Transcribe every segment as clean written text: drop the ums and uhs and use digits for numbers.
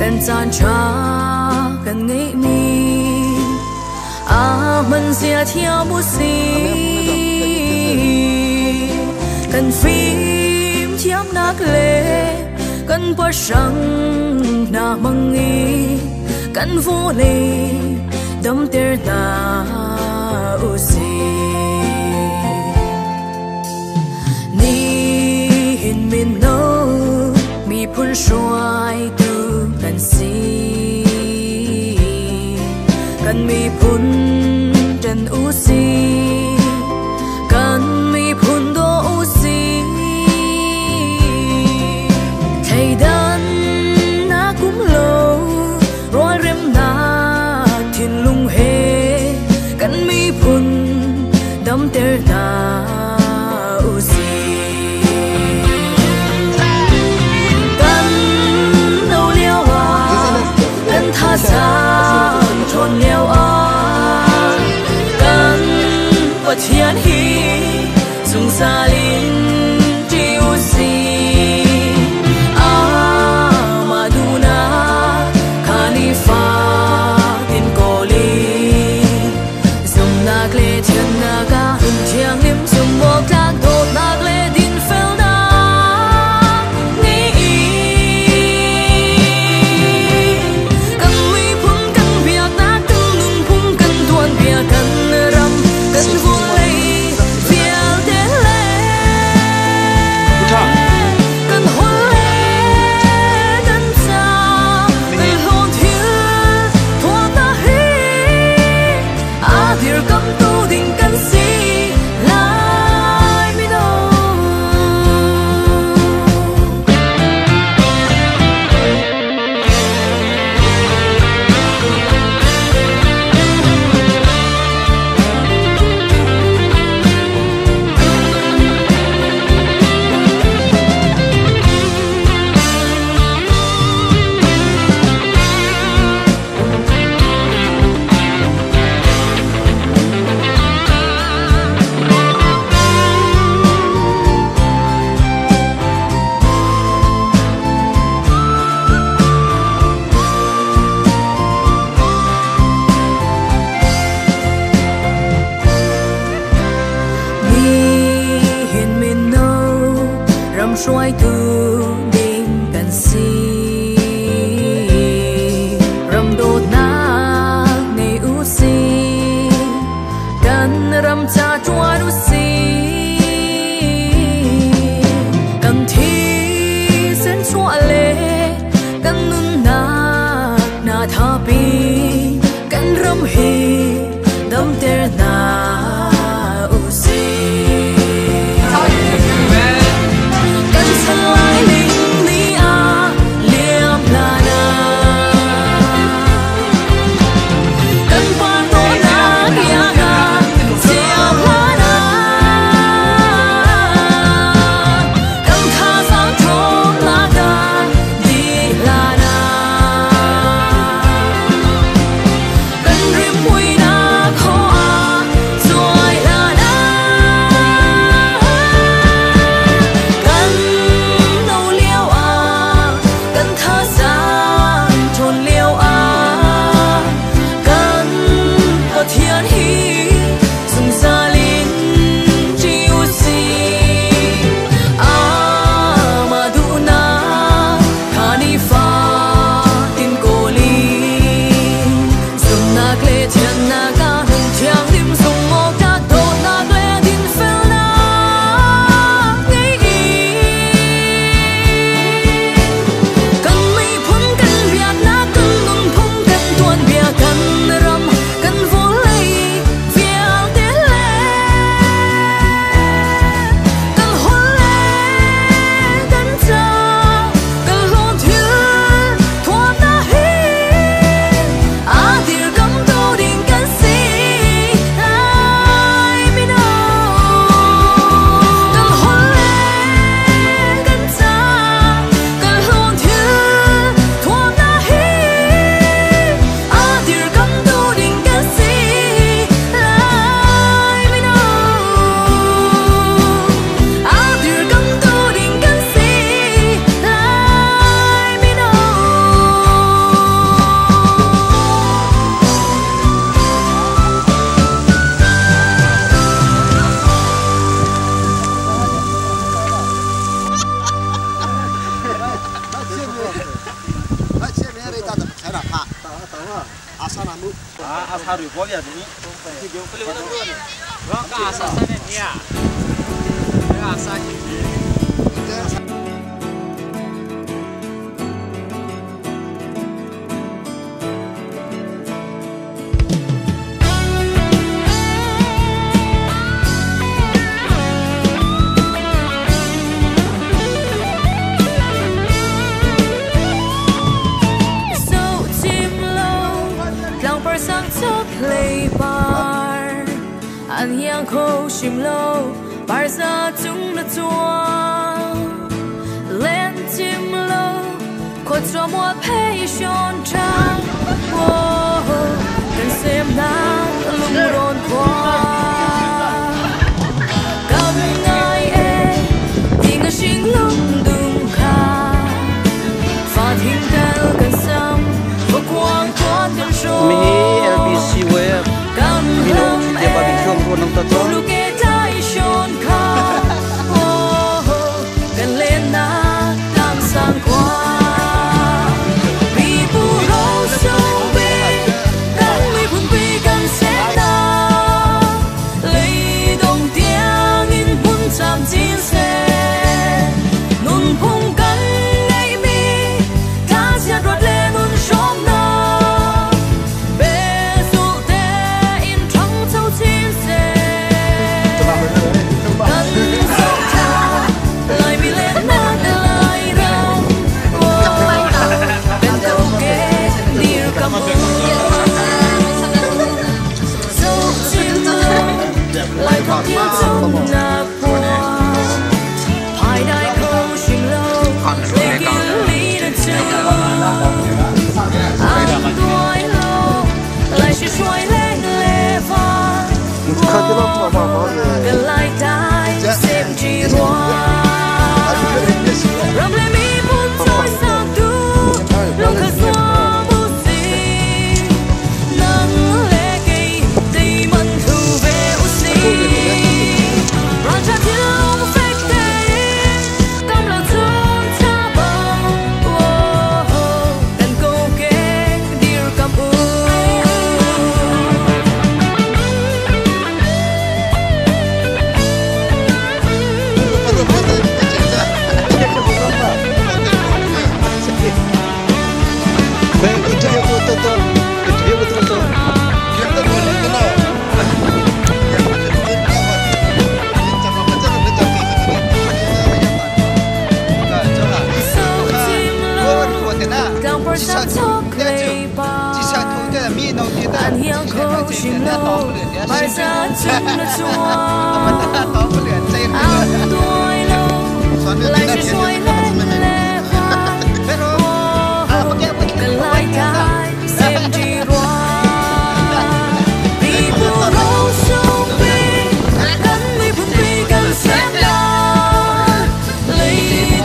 cần gian tra cần nghĩ mi mình sẽ theo một gì cần phim chiếm nát lệ cần bắt sang na măng nghi cần vô lì đâm ter ta u si ni hin min no mi phun xoay từ cần si cần mi phun trần u si cần mi phun do u si thầy đan na cũng lâu rồi rem na thiên lung he cần mi phun đâm ter ta u si cần đâu liao à cần tha sang tròn liao à cần vật thiên hi dùng xa linh chiu si mà du na khalifa tin cô li dùng nạc lệ thiên na ca hùng chiang lim dùng bộ các đột nạc lệ din phèo na nghĩ cần mi phun cần việc na cần nung phun cần thuần việc cần râm cần vô lệ việc đến lệ cần hôn lệ cần xa cần hôn thiên thuần ta hi điều cấm tu tình cần si lại mi đâu xoay từ đêm cần si rầm đột na ngày u si cần rầm cha chua u si cần thi sen chua lệ cần nun na tha pi cần rầm hi đâm ter na u si lại linh lý a liêm la na cần quan tố na kia ga diệp la na cần tha sang thôn la ga asa rồi có việc gì thì kiểu cái liệu nó luôn đó cái asa này nhỉ cái asa gì anh hiang khô chìm lâu bài ra chúng đã chua lên chim lâu khói cho mua phe tròn trăng cần xem nắng lung đồn qua cầm ngay em thì người sinh lung đừng khá và thiên cao cần xăm và quang quán đêm trôi LBC Web Minum dia bagi kau orang tua lu ke tai shon kha kan lên na tam sang qua bi bu ro so be kan mi pun bi kan se na lấy dong tiếng in pun cham chin se nun phung kan nei mi ta sia rot le nun shom na lại có tiếng trong nạc hoa hai đại câu chuyện lâu để kiếm lý được chưa anh đuổi lâu lại chỉ xoay lên lệ vai gần lại tai xem chỉ hoa rầm lên mi muốn trôi sang tu lòng khát hoa bút gì nắng lệ cây đi mân thu về Raja Tilong Fekte Kam la Tung Tabang Dan Go Ke Dir Kam anh hiang khô chìm lâu bài ra chung là chua anh đuôi lâu lại chỉ xoay lên lệ vai cần lại cái xem chỉ qua vì bu râu sông bi cần mi phun bi cần xem la lấy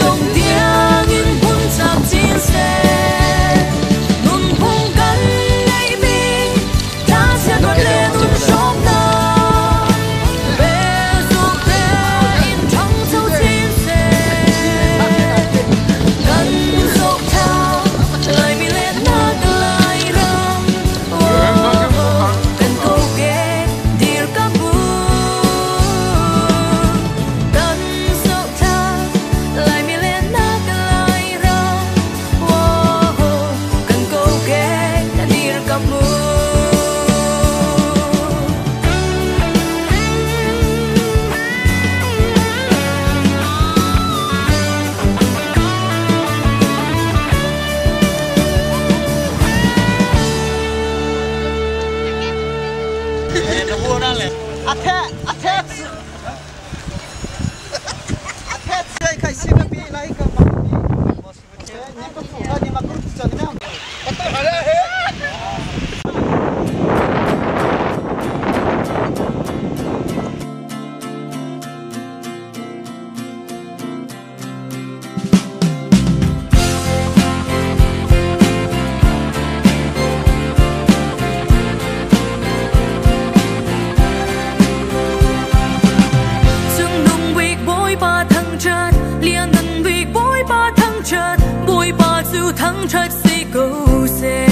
đồng tiếng in phun chạm chín xe thắng trách si cầu xe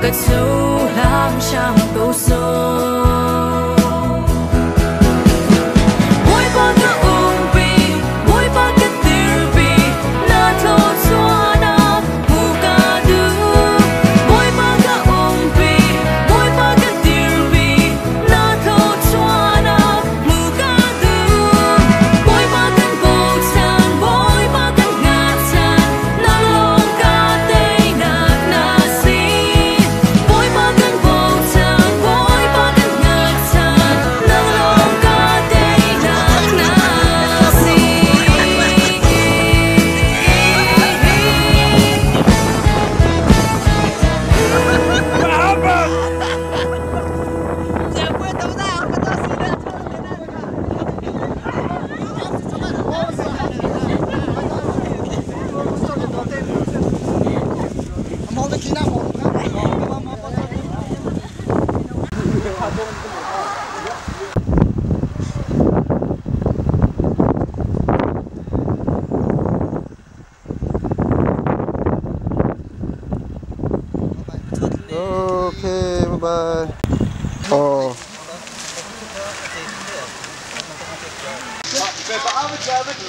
cái sâu lang sang cầu sâu mỗi ba cái ung bì mỗi ba cái tiêu bì na thô xóa na mù ca đưa mỗi ba cái ung bì mỗi ba cái tiêu bì na thô xóa na mù ca đưa mỗi ba cái bầu sàn mỗi ba cái ngạt sàn na lòng ca tây nạc na si mỗi ba cái bầu sàn mỗi ba cái ngạt sàn na lòng ca tây nạc na si Ok, bye bye. Ồ. Về bảo với cha với chị